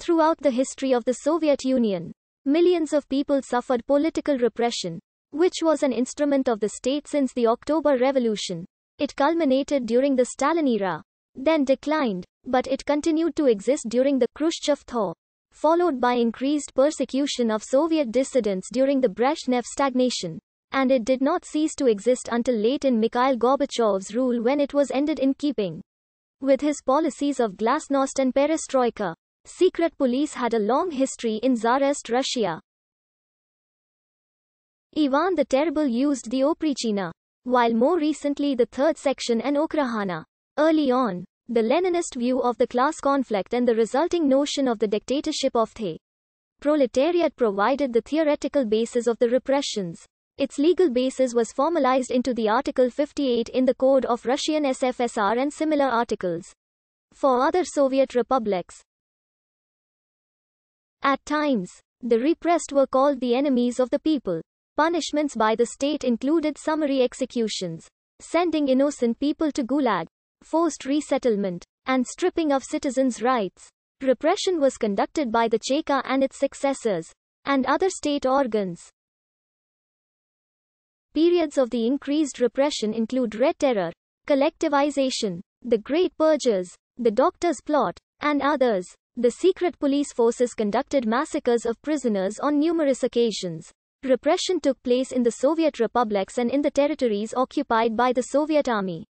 Throughout the history of the Soviet Union, millions of people suffered political repression, which was an instrument of the state since the October Revolution. It culminated during the Stalin era, then declined, but it continued to exist during the Khrushchev thaw, followed by increased persecution of Soviet dissidents during the Brezhnev stagnation, and it did not cease to exist until late in Mikhail Gorbachev's rule when it was ended in keeping with his policies of glasnost and perestroika. Secret police had a long history in Tsarist Russia. Ivan the Terrible used the Oprichina, while more recently the Third Section and Okrahana. Early on, the Leninist view of the class conflict and the resulting notion of the dictatorship of the proletariat provided the theoretical basis of the repressions. Its legal basis was formalized into the Article 58 in the Code of Russian SFSR and similar articles for other Soviet republics. At times, the repressed were called the enemies of the people. Punishments by the state included summary executions, sending innocent people to gulag, forced resettlement, and stripping of citizens' rights. Repression was conducted by the Cheka and its successors, and other state organs. Periods of the increased repression include Red Terror, collectivization, the Great Purges, the Doctor's Plot, and others. The secret police forces conducted massacres of prisoners on numerous occasions. Repression took place in the Soviet republics and in the territories occupied by the Soviet Army.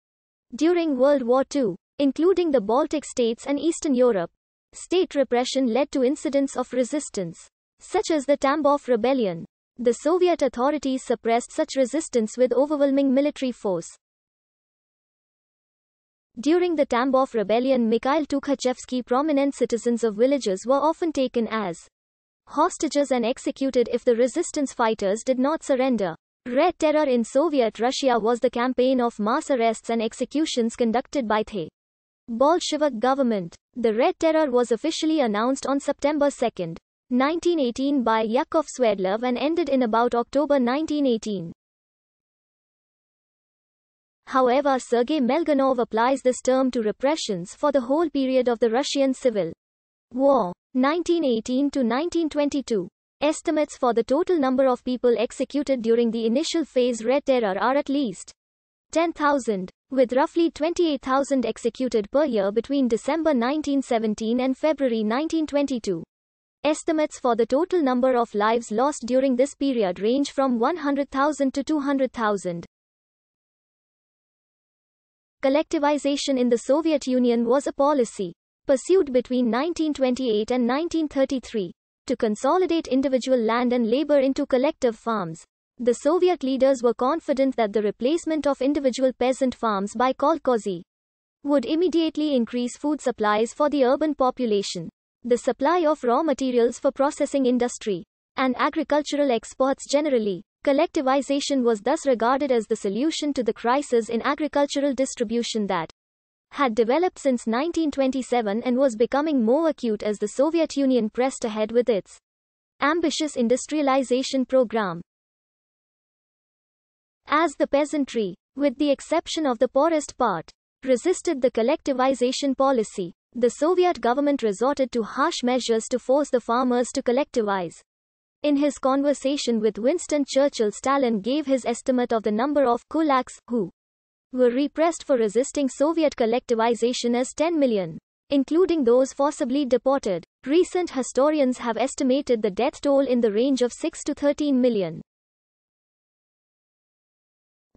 During World War II, including the Baltic states and Eastern Europe, state repression led to incidents of resistance, such as the Tambov Rebellion. The Soviet authorities suppressed such resistance with overwhelming military force. During the Tambov Rebellion, Mikhail Tukhachevsky, prominent citizens of villages were often taken as hostages and executed if the resistance fighters did not surrender. Red Terror in Soviet Russia was the campaign of mass arrests and executions conducted by the Bolshevik government. The Red Terror was officially announced on September 2, 1918 by Yakov Sverdlov and ended in about October 1918. However, Sergei Melganov applies this term to repressions for the whole period of the Russian Civil War, 1918 to 1922. Estimates for the total number of people executed during the initial phase Red Terror are at least 10,000, with roughly 28,000 executed per year between December 1917 and February 1922. Estimates for the total number of lives lost during this period range from 100,000 to 200,000. Collectivization in the Soviet Union was a policy pursued between 1928 and 1933 to consolidate individual land and labor into collective farms. The Soviet leaders were confident that the replacement of individual peasant farms by kolkhozy would immediately increase food supplies for the urban population, the supply of raw materials for processing industry, and agricultural exports generally. Collectivization was thus regarded as the solution to the crisis in agricultural distribution that had developed since 1927 and was becoming more acute as the Soviet Union pressed ahead with its ambitious industrialization program. As the peasantry, with the exception of the poorest part, resisted the collectivization policy, the Soviet government resorted to harsh measures to force the farmers to collectivize. In his conversation with Winston Churchill, Stalin gave his estimate of the number of kulaks who were repressed for resisting Soviet collectivization as 10 million, including those forcibly deported. Recent historians have estimated the death toll in the range of 6 to 13 million.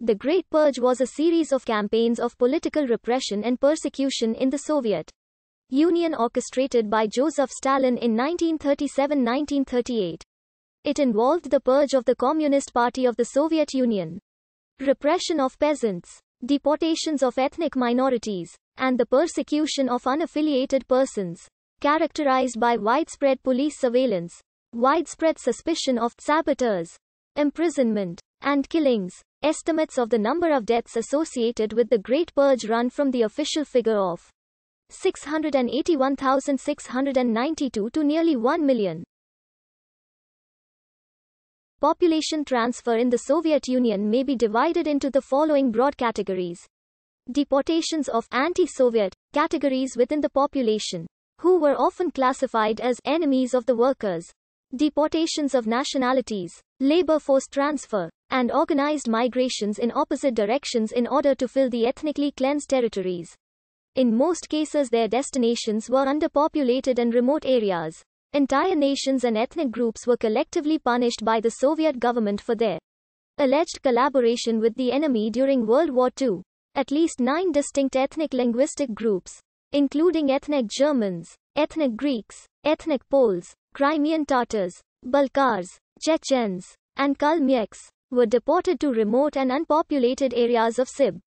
The Great Purge was a series of campaigns of political repression and persecution in the Soviet Union orchestrated by Joseph Stalin in 1937-1938. It involved the purge of the Communist Party of the Soviet Union, repression of peasants, deportations of ethnic minorities, and the persecution of unaffiliated persons, characterized by widespread police surveillance, widespread suspicion of saboteurs, imprisonment, and killings. Estimates of the number of deaths associated with the Great Purge run from the official figure of 681,692 to nearly 1 million. Population transfer in the Soviet Union may be divided into the following broad categories. Deportations of anti-Soviet categories within the population. who were often classified as enemies of the workers. Deportations of nationalities, labor force transfer, and organized migrations in opposite directions in order to fill the ethnically cleansed territories. In most cases, their destinations were underpopulated and remote areas. Entire nations and ethnic groups were collectively punished by the Soviet government for their alleged collaboration with the enemy during World War II. At least 9 distinct ethnic linguistic groups, including ethnic Germans, ethnic Greeks, ethnic Poles, Crimean Tatars, Balkars, Chechens, and Kalmyks, were deported to remote and unpopulated areas of Sib.